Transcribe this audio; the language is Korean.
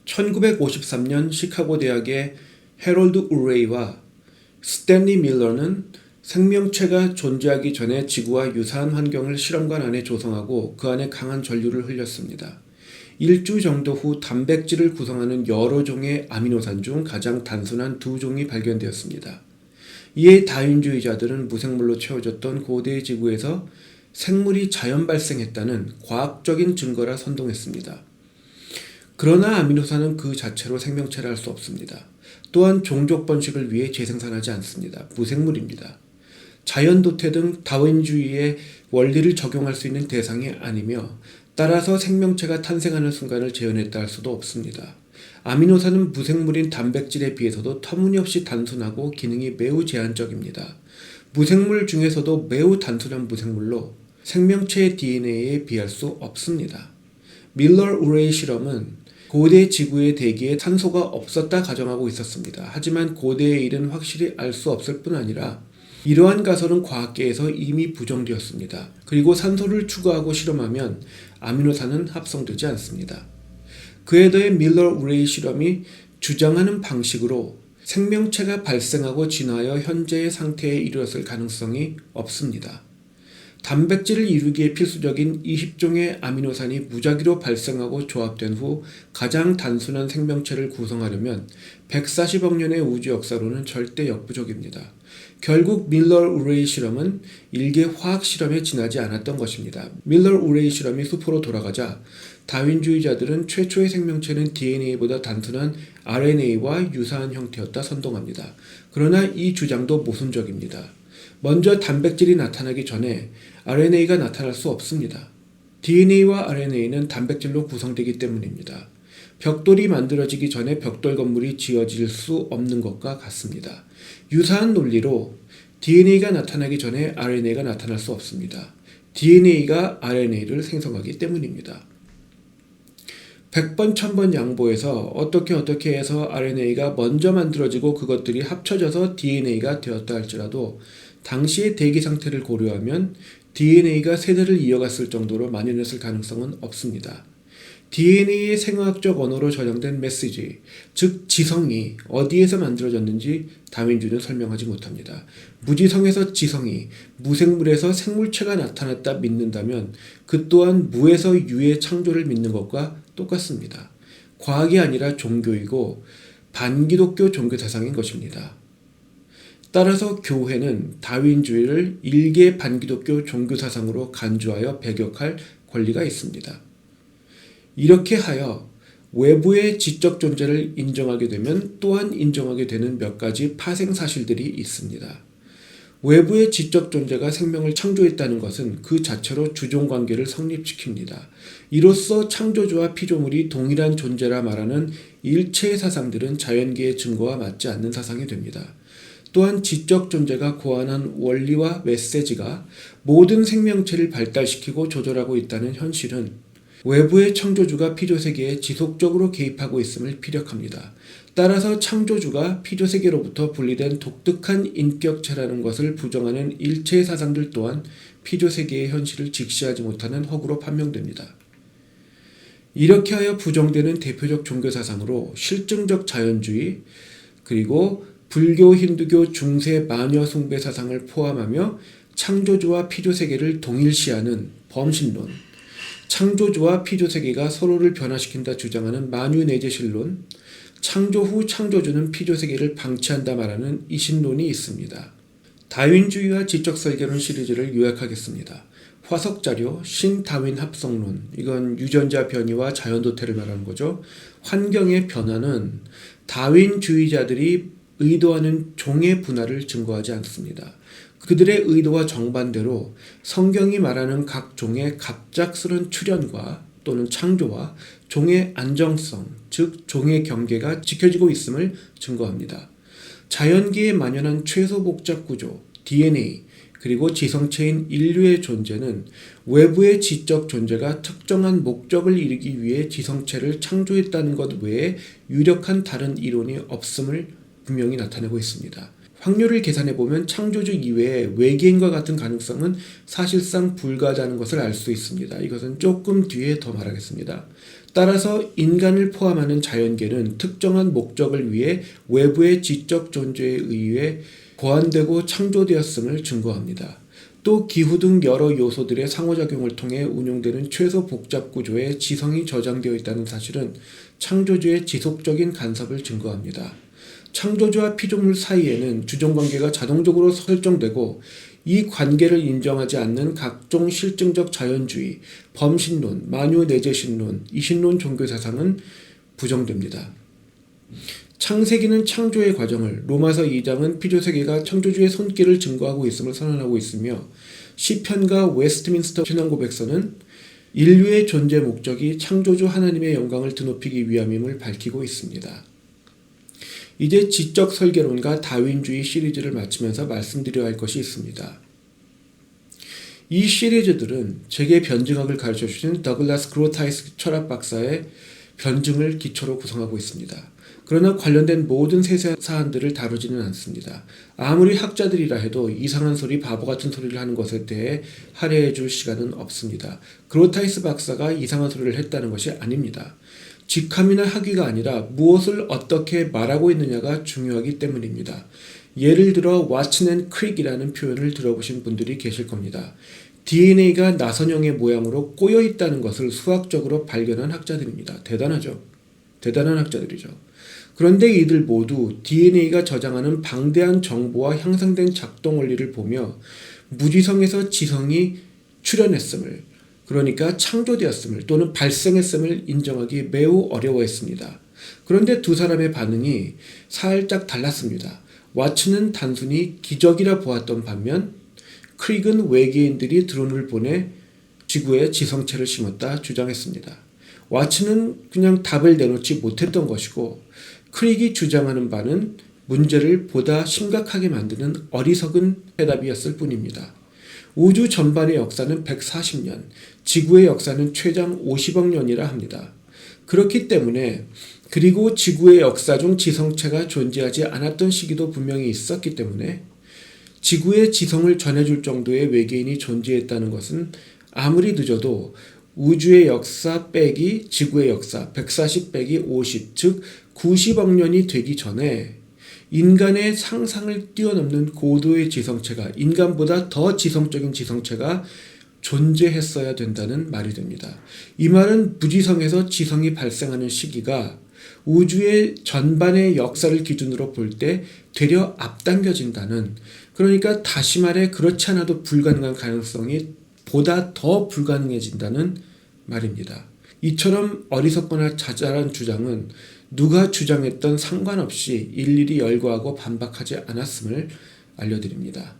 1953년 시카고 대학의 해롤드 우레이와 스탠리 밀러는 생명체가 존재하기 전에 지구와 유사한 환경을 실험관 안에 조성하고 그 안에 강한 전류를 흘렸습니다. 일주 정도 후 단백질을 구성하는 여러 종의 아미노산 중 가장 단순한 두 종이 발견되었습니다. 이에 다윈주의자들은 무생물로 채워졌던 고대 지구에서 생물이 자연 발생했다는 과학적인 증거라 선동했습니다. 그러나 아미노산은 그 자체로 생명체라 할 수 없습니다. 또한 종족 번식을 위해 재생산하지 않습니다. 무생물입니다. 자연 도태 등 다윈주의의 원리를 적용할 수 있는 대상이 아니며 따라서 생명체가 탄생하는 순간을 재현했다 할 수도 없습니다. 아미노산은 무생물인 단백질에 비해서도 터무니없이 단순하고 기능이 매우 제한적입니다. 무생물 중에서도 매우 단순한 무생물로 생명체의 DNA에 비할 수 없습니다. 밀러-우레이 실험은 고대 지구의 대기에 산소가 없었다 가정하고 있었습니다. 하지만 고대의 일은 확실히 알 수 없을 뿐 아니라 이러한 가설은 과학계에서 이미 부정되었습니다. 그리고 산소를 추가하고 실험하면 아미노산은 합성되지 않습니다. 그에 더해 밀러-우레이 실험이 주장하는 방식으로 생명체가 발생하고 진화하여 현재의 상태에 이르렀을 가능성이 없습니다. 단백질을 이루기에 필수적인 20종의 아미노산이 무작위로 발생하고 조합된 후 가장 단순한 생명체를 구성하려면 140억 년의 우주 역사로는 절대 역부족입니다. 결국 밀러-우레이 실험은 일개 화학 실험에 지나지 않았던 것입니다. 밀러-우레이 실험이 수포로 돌아가자 다윈주의자들은 최초의 생명체는 DNA보다 단순한 RNA와 유사한 형태였다 선동합니다. 그러나 이 주장도 모순적입니다. 먼저 단백질이 나타나기 전에 RNA가 나타날 수 없습니다. DNA와 RNA는 단백질로 구성되기 때문입니다. 벽돌이 만들어지기 전에 벽돌 건물이 지어질 수 없는 것과 같습니다. 유사한 논리로 DNA가 나타나기 전에 RNA가 나타날 수 없습니다. DNA가 RNA를 생성하기 때문입니다. 100번 1000번 양보해서 어떻게 해서 RNA가 먼저 만들어지고 그것들이 합쳐져서 DNA가 되었다 할지라도 당시의 대기 상태를 고려하면 DNA가 세대를 이어갔을 정도로 만연했을 가능성은 없습니다. DNA의 생화학적 언어로 저장된 메시지, 즉 지성이 어디에서 만들어졌는지 다윈주는 설명하지 못합니다. 무지성에서 지성이, 무생물에서 생물체가 나타났다 믿는다면 그 또한 무에서 유의 창조를 믿는 것과 똑같습니다. 과학이 아니라 종교이고 반기독교 종교사상인 것입니다. 따라서 교회는 다윈주의를 일개 반기독교 종교사상으로 간주하여 배격할 권리가 있습니다. 이렇게 하여 외부의 지적 존재를 인정하게 되면 또한 인정하게 되는 몇 가지 파생 사실들이 있습니다. 외부의 지적 존재가 생명을 창조했다는 것은 그 자체로 주종관계를 성립시킵니다. 이로써 창조주와 피조물이 동일한 존재라 말하는 일체의 사상들은 자연계의 증거와 맞지 않는 사상이 됩니다. 또한 지적 존재가 고안한 원리와 메시지가 모든 생명체를 발달시키고 조절하고 있다는 현실은 외부의 창조주가 피조세계에 지속적으로 개입하고 있음을 피력합니다. 따라서 창조주가 피조세계로부터 분리된 독특한 인격체라는 것을 부정하는 일체의 사상들 또한 피조세계의 현실을 직시하지 못하는 허구로 판명됩니다. 이렇게 하여 부정되는 대표적 종교사상으로 실증적 자연주의, 그리고 불교, 힌두교 중세 마녀 숭배 사상을 포함하며 창조주와 피조세계를 동일시하는 범신론, 창조주와 피조세계가 서로를 변화시킨다 주장하는 만유내재신론, 창조 후 창조주는 피조세계를 방치한다 말하는 이신론이 있습니다. 다윈주의와 지적설계론 시리즈를 요약하겠습니다. 화석자료, 신다윈 합성론, 이건 유전자 변이와 자연도태를 말하는 거죠. 환경의 변화는 다윈주의자들이 의도하는 종의 분화를 증거하지 않습니다. 그들의 의도와 정반대로 성경이 말하는 각 종의 갑작스런 출현과 또는 창조와 종의 안정성, 즉 종의 경계가 지켜지고 있음을 증거합니다. 자연계에 만연한 최소 복잡 구조, DNA, 그리고 지성체인 인류의 존재는 외부의 지적 존재가 특정한 목적을 이루기 위해 지성체를 창조했다는 것 외에 유력한 다른 이론이 없음을 분명히 나타내고 있습니다. 확률을 계산해보면 창조주 이외에 외계인과 같은 가능성은 사실상 불가하다는 것을 알 수 있습니다. 이것은 조금 뒤에 더 말하겠습니다. 따라서 인간을 포함하는 자연계는 특정한 목적을 위해 외부의 지적 존재에 의해 고안되고 창조되었음을 증거합니다. 또 기후 등 여러 요소들의 상호작용을 통해 운용되는 최소 복잡 구조에 지성이 저장되어 있다는 사실은 창조주의 지속적인 간섭을 증거합니다. 창조주와 피조물 사이에는 주종관계가 자동적으로 설정되고 이 관계를 인정하지 않는 각종 실증적 자연주의, 범신론, 만유내재신론, 이신론 종교사상은 부정됩니다. 창세기는 창조의 과정을, 로마서 2장은 피조세계가 창조주의 손길을 증거하고 있음을 선언하고 있으며 시편과 웨스트민스터 신앙고백서는 인류의 존재 목적이 창조주 하나님의 영광을 드높이기 위함임을 밝히고 있습니다. 이제 지적 설계론과 다윈주의 시리즈를 마치면서 말씀드려야 할 것이 있습니다. 이 시리즈들은 제게 변증학을 가르쳐주신 더글라스 그로타이스 철학 박사의 변증을 기초로 구성하고 있습니다. 그러나 관련된 모든 세세한 사안들을 다루지는 않습니다. 아무리 학자들이라 해도 이상한 소리, 바보 같은 소리를 하는 것에 대해 할애해 줄 시간은 없습니다. 그로타이스 박사가 이상한 소리를 했다는 것이 아닙니다. 직함이나 학위가 아니라 무엇을 어떻게 말하고 있느냐가 중요하기 때문입니다. 예를 들어 왓슨 앤 크릭이라는 표현을 들어보신 분들이 계실 겁니다. DNA가 나선형의 모양으로 꼬여 있다는 것을 수학적으로 발견한 학자들입니다. 대단하죠. 대단한 학자들이죠. 그런데 이들 모두 DNA가 저장하는 방대한 정보와 향상된 작동 원리를 보며 무지성에서 지성이 출현했음을, 그러니까 창조되었음을 또는 발생했음을 인정하기 매우 어려워했습니다. 그런데 두 사람의 반응이 살짝 달랐습니다. 왓슨은 단순히 기적이라 보았던 반면 크릭은 외계인들이 드론을 보내 지구에 지성체를 심었다 주장했습니다. 왓슨은 그냥 답을 내놓지 못했던 것이고 크릭이 주장하는 바는 문제를 보다 심각하게 만드는 어리석은 해답이었을 뿐입니다. 우주 전반의 역사는 140년, 지구의 역사는 최장 50억 년이라 합니다. 그렇기 때문에 그리고 지구의 역사 중 지성체가 존재하지 않았던 시기도 분명히 있었기 때문에 지구의 지성을 전해줄 정도의 외계인이 존재했다는 것은 아무리 늦어도 우주의 역사 빼기 지구의 역사 140 빼기 50, 즉 90억 년이 되기 전에 인간의 상상을 뛰어넘는 고도의 지성체가, 인간보다 더 지성적인 지성체가 존재했어야 된다는 말이 됩니다. 이 말은 무지성에서 지성이 발생하는 시기가 우주의 전반의 역사를 기준으로 볼 때 되려 앞당겨진다는, 그러니까 다시 말해 그렇지 않아도 불가능한 가능성이 보다 더 불가능해진다는 말입니다. 이처럼 어리석거나 자잘한 주장은 누가 주장했던 상관없이 일일이 열거하고 반박하지 않았음을 알려드립니다.